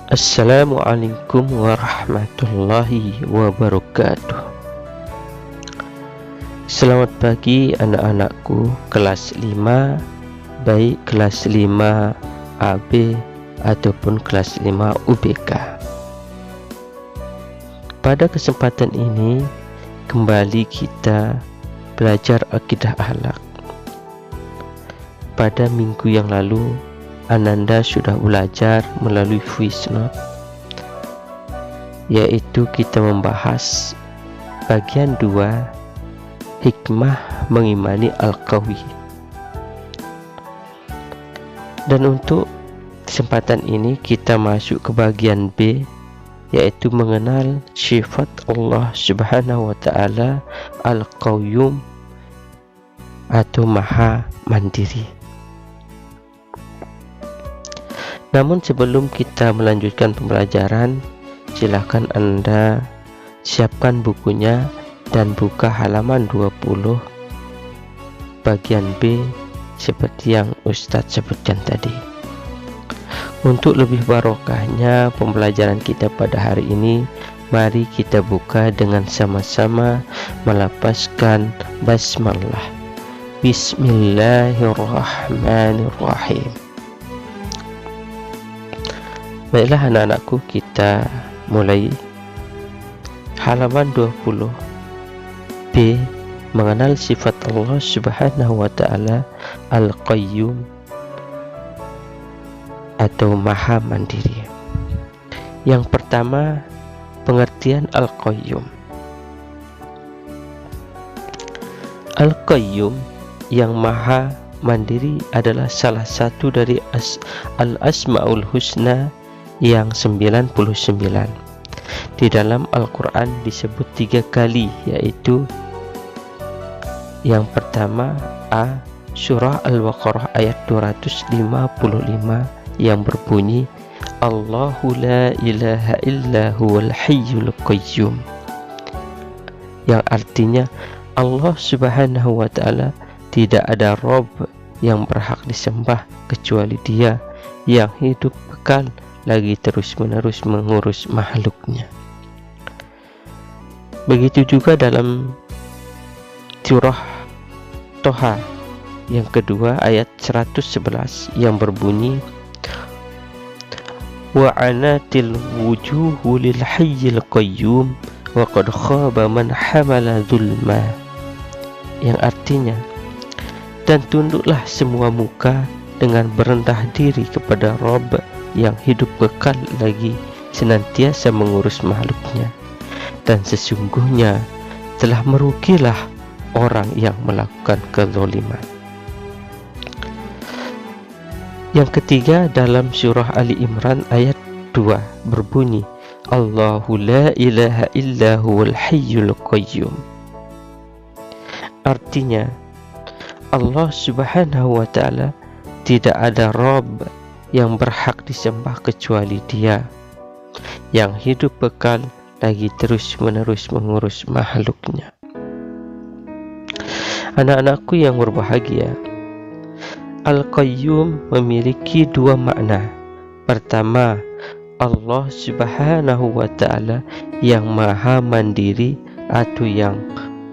Assalamualaikum warahmatullahi wabarakatuh. Selamat pagi anak-anakku kelas 5, baik kelas 5 AB ataupun kelas 5 UBK. Pada kesempatan ini kembali kita belajar akidah akhlak. Pada minggu yang lalu Ananda sudah belajar melalui voice note, yaitu kita membahas bagian 2, hikmah mengimani Al-Qawi. Dan untuk kesempatan ini kita masuk ke bagian B, yaitu mengenal sifat Allah Subhanahu wa Ta'ala Al-Qayyum atau Maha Mandiri. Namun sebelum kita melanjutkan pembelajaran, silakan Anda siapkan bukunya dan buka halaman 20 bagian B seperti yang Ustadz sebutkan tadi. Untuk lebih barokahnya pembelajaran kita pada hari ini, mari kita buka dengan sama-sama melafazkan basmalah. Bismillahirrahmanirrahim. Baiklah anak-anakku, kita mulai halaman 20 B, mengenal sifat Allah Subhanahu wa Ta'ala Al-Qayyum atau Maha Mandiri. Yang pertama, pengertian Al-Qayyum. Al-Qayyum yang Maha Mandiri adalah salah satu dari Al-Asma'ul Husna yang 99. Di dalam Al-Quran disebut 3 kali, yaitu yang pertama A, surah Al-Baqarah ayat 255 yang berbunyi Allahu la ilaha illa huwal hayyul qayyum, yang artinya Allah Subhanahu wa Ta'ala tidak ada Rob yang berhak disembah kecuali Dia yang hidup kekal lagi terus-menerus mengurus makhluknya. Begitu juga dalam surah Toha yang kedua ayat 111 yang berbunyi wa anatil wujuhu lil hayyil qayyum wa qad khaba man hamala zulma, yang artinya dan tunduklah semua muka dengan berendah diri kepada Rabb yang hidup kekal lagi senantiasa mengurus makhluknya, dan sesungguhnya telah merugilah orang yang melakukan kezaliman. Yang ketiga dalam surah Ali Imran ayat 2 berbunyi Allahu la ilaha illa huwal hayyul qayyum, artinya Allah Subhanahu wa Ta'ala tidak ada Rabb yang berhak disembah kecuali Dia yang hidup kekal lagi terus-menerus mengurus makhluknya. Anak-anakku yang berbahagia, Al-Qayyum memiliki 2 makna. Pertama, Allah Subhanahu wa Ta'ala yang Maha Mandiri atau yang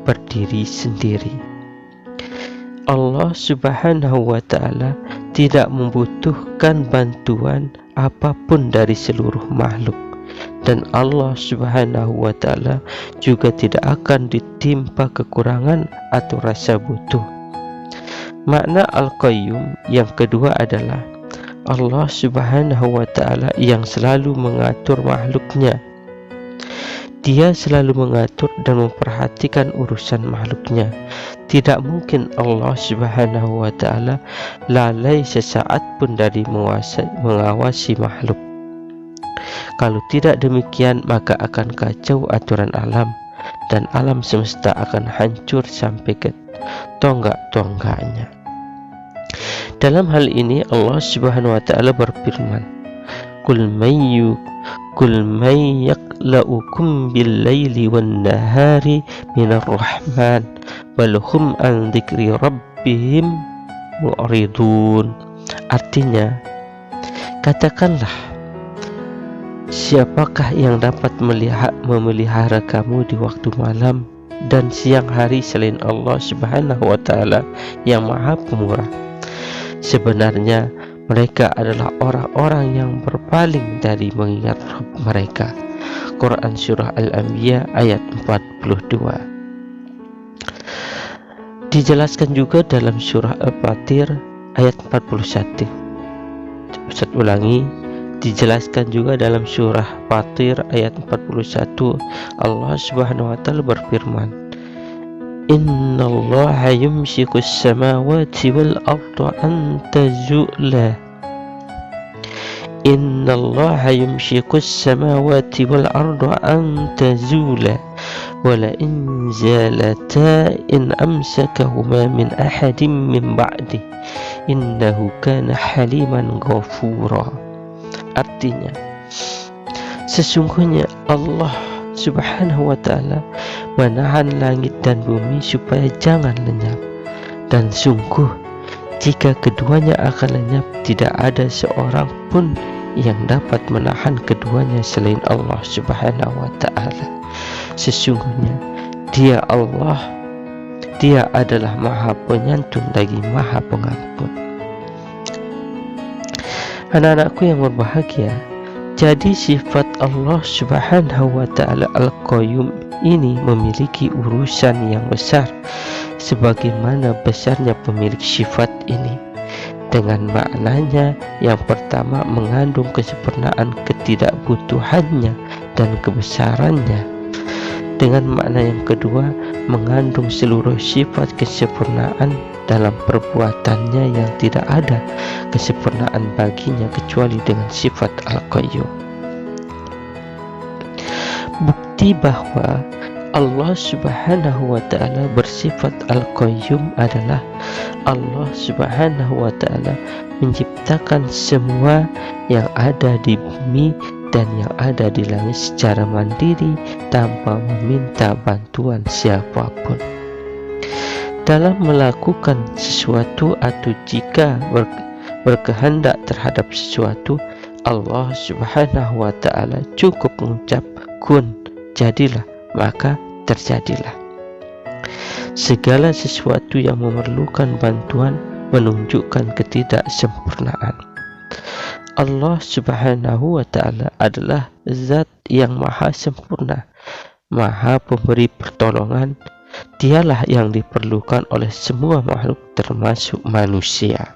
berdiri sendiri. Allah Subhanahu wa Ta'ala tidak membutuhkan bantuan apapun dari seluruh makhluk, dan Allah Subhanahu wa Ta'ala juga tidak akan ditimpa kekurangan atau rasa butuh. Makna Al-Qayyum yang kedua adalah Allah Subhanahu wa Ta'ala yang selalu mengatur makhluknya. Dia selalu mengatur dan memperhatikan urusan makhluknya. Tidak mungkin Allah Subhanahu wa Ta'ala lalai sesaat pun dari mengawasi makhluk. Kalau tidak demikian, maka akan kacau aturan alam, dan alam semesta akan hancur sampai ke tonggak-tonggaknya. Dalam hal ini Allah Subhanahu wa Ta'ala berfirman, Qul man yakla'ukum bil-laili wan-nahari minar rahman bal hum an dzikri rabbihim mu'ridun. Artinya, katakanlah, Siapakah yang dapat memelihara kamu di waktu malam dan siang hari selain Allah Subhanahu wa Ta'ala yang Maha Pemurah? Sebenarnya mereka adalah orang-orang yang berpaling dari mengingat Rabb mereka. Quran Surah Al-Anbiya ayat 42. Dijelaskan juga dalam Surah Al-Fatir ayat 41. Ustaz ulangi. Dijelaskan juga dalam surah Fatir ayat 41. Allah Subhanahu wa Ta'ala berfirman, Innallaha yumsikus samawati wal arda an tazula. Innallaha yumsikus samawati wal arda an tazula wa la in zalata in amsakahuma min ahadin min ba'di innahu kana haliman ghafura. Artinya, sesungguhnya Allah Subhanahu wa Ta'ala menahan langit dan bumi supaya jangan lenyap, dan sungguh jika keduanya akan lenyap, tidak ada seorang pun yang dapat menahan keduanya selain Allah Subhanahu wa Ta'ala. Sesungguhnya Dia Allah, Dia adalah Maha Penyantun lagi Maha Pengampun. Anak-anakku yang berbahagia, jadi sifat Allah Subhanahu wa Ta'ala Al-Qayyum ini memiliki urusan yang besar sebagaimana besarnya pemilik sifat ini. Dengan maknanya yang pertama mengandung kesempurnaan ketidakbutuhannya dan kebesarannya. Dengan makna yang kedua mengandung seluruh sifat kesempurnaan dalam perbuatannya yang tidak ada kesempurnaan baginya kecuali dengan sifat Al-Qayyum. Bukti bahwa Allah Subhanahu wa Ta'ala bersifat Al-Qayyum adalah Allah Subhanahu wa Ta'ala menciptakan semua yang ada di bumi dan yang ada di langit secara mandiri tanpa meminta bantuan siapapun. Dalam melakukan sesuatu atau jika berkehendak terhadap sesuatu, Allah Subhanahu wa Ta'ala cukup mengucap kun, jadilah, maka terjadilah. Segala sesuatu yang memerlukan bantuan menunjukkan ketidaksempurnaan. Allah Subhanahu wa Ta'ala adalah zat yang maha sempurna, maha pemberi pertolongan. Dialah yang diperlukan oleh semua makhluk termasuk manusia.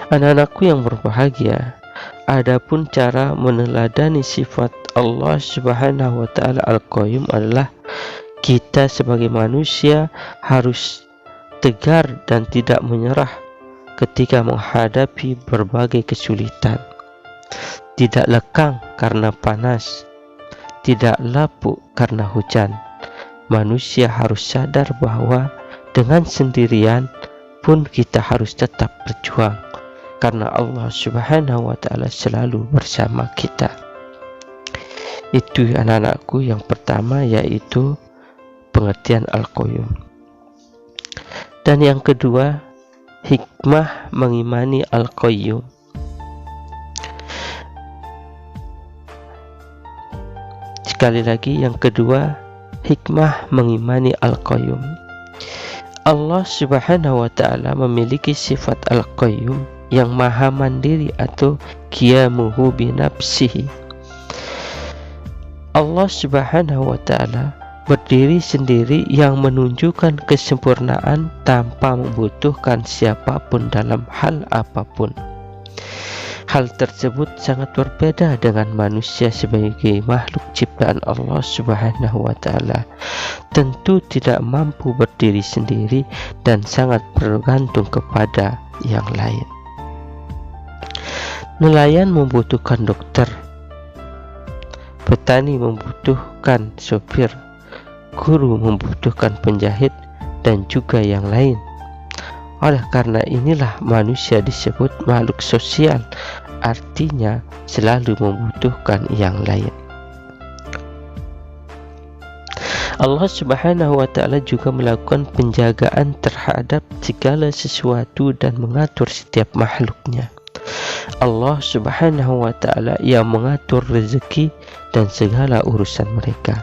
Anak-anakku yang berbahagia, adapun cara meneladani sifat Allah Subhanahu wa Ta'ala Al-Qayyum adalah kita sebagai manusia harus tegar dan tidak menyerah ketika menghadapi berbagai kesulitan. Tidak lekang karena panas, tidak lapuk karena hujan. Manusia harus sadar bahwa dengan sendirian pun kita harus tetap berjuang karena Allah Subhanahu wa Ta'ala selalu bersama kita. Itu anak-anakku yang pertama, yaitu pengertian Al-Qayyum. Dan yang kedua, hikmah mengimani Al-Qayyum. Sekali lagi, yang kedua, hikmah mengimani Al-Qayyum. Allah Subhanahu wa Ta'ala memiliki sifat Al-Qayyum yang maha mandiri atau qiyamuhu binafsihi. Allah Subhanahu wa Ta'ala berdiri sendiri yang menunjukkan kesempurnaan tanpa membutuhkan siapapun dalam hal apapun. Hal tersebut sangat berbeda dengan manusia sebagai makhluk ciptaan Allah Subhanahu wa Ta'ala. Tentu tidak mampu berdiri sendiri dan sangat bergantung kepada yang lain. Nelayan membutuhkan dokter, petani membutuhkan sopir, guru membutuhkan penjahit, dan juga yang lain. Oleh karena inilah manusia disebut makhluk sosial, artinya selalu membutuhkan yang lain. Allah Subhanahu wa Ta'ala juga melakukan penjagaan terhadap segala sesuatu dan mengatur setiap makhluknya. Allah Subhanahu wa ta'ala yang mengatur rezeki dan segala urusan mereka.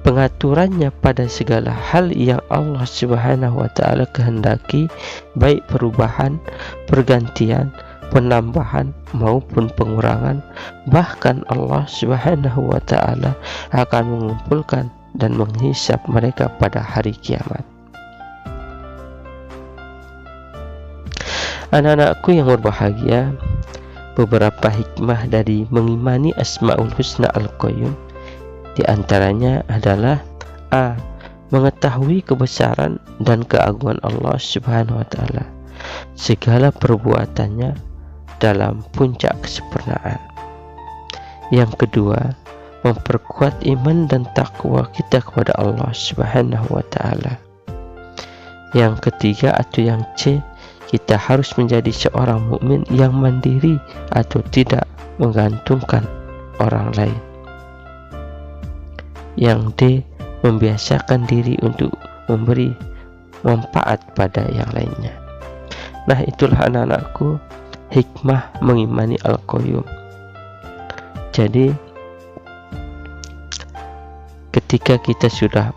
Pengaturannya pada segala hal yang Allah Subhanahu wa ta'ala kehendaki, baik perubahan, pergantian, penambahan maupun pengurangan, bahkan Allah Subhanahu wa ta'ala akan mengumpulkan dan menghisap mereka pada hari kiamat. Anak-anakku yang berbahagia, beberapa hikmah dari mengimani Asmaul Husna Al-Qayyum di antaranya adalah A. Mengetahui kebesaran dan keagungan Allah Subhanahu wa ta'ala, segala perbuatannya dalam puncak kesempurnaan. Yang kedua, memperkuat iman dan takwa kita kepada Allah Subhanahu wa ta'ala. Yang ketiga atau yang C, kita harus menjadi seorang mukmin yang mandiri atau tidak menggantungkan orang lain. Yang D, membiasakan diri untuk memberi manfaat pada yang lainnya. Nah, itulah anak-anakku hikmah mengimani Al-Qayyum. Jadi ketika kita sudah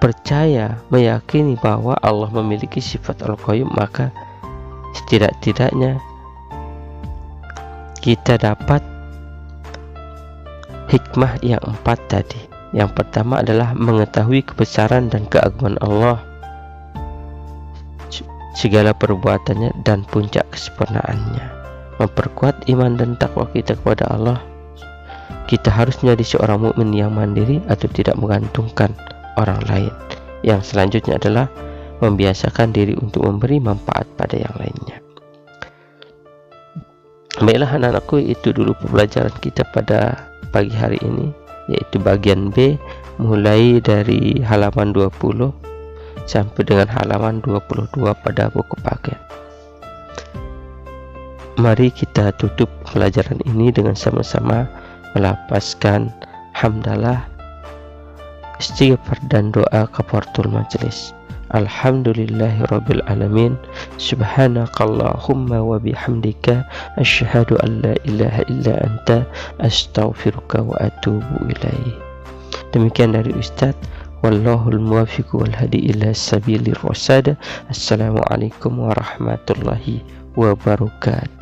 percaya, meyakini bahwa Allah memiliki sifat Al-Qayyum, maka setidak-tidaknya kita dapat hikmah yang 4 tadi. Yang pertama adalah mengetahui kebesaran dan keagungan Allah, segala perbuatannya dan puncak kesempurnaannya. Memperkuat iman dan takwa kita kepada Allah. Kita harus menjadi seorang mukmin yang mandiri atau tidak menggantungkan orang lain. Yang selanjutnya adalah membiasakan diri untuk memberi manfaat pada yang lainnya. Baiklah anak-anakku, itu dulu pembelajaran kita pada pagi hari ini, yaitu bagian B, mulai dari halaman 20 sampai dengan halaman 22 pada buku paket. Mari kita tutup pelajaran ini dengan sama-sama melapaskan hamdalah, istighfar dan doa kafaratul majelis. Alhamdulillahirabbil alamin. Subhanakallahumma wa bihamdika asyhadu an la ilaha illa anta astaghfiruka wa atubu ilaih. Demikian dari Ustaz. Wallahul muwaffiq wal hadi ila sabilir rasyad. Assalamualaikum warahmatullahi wabarakatuh.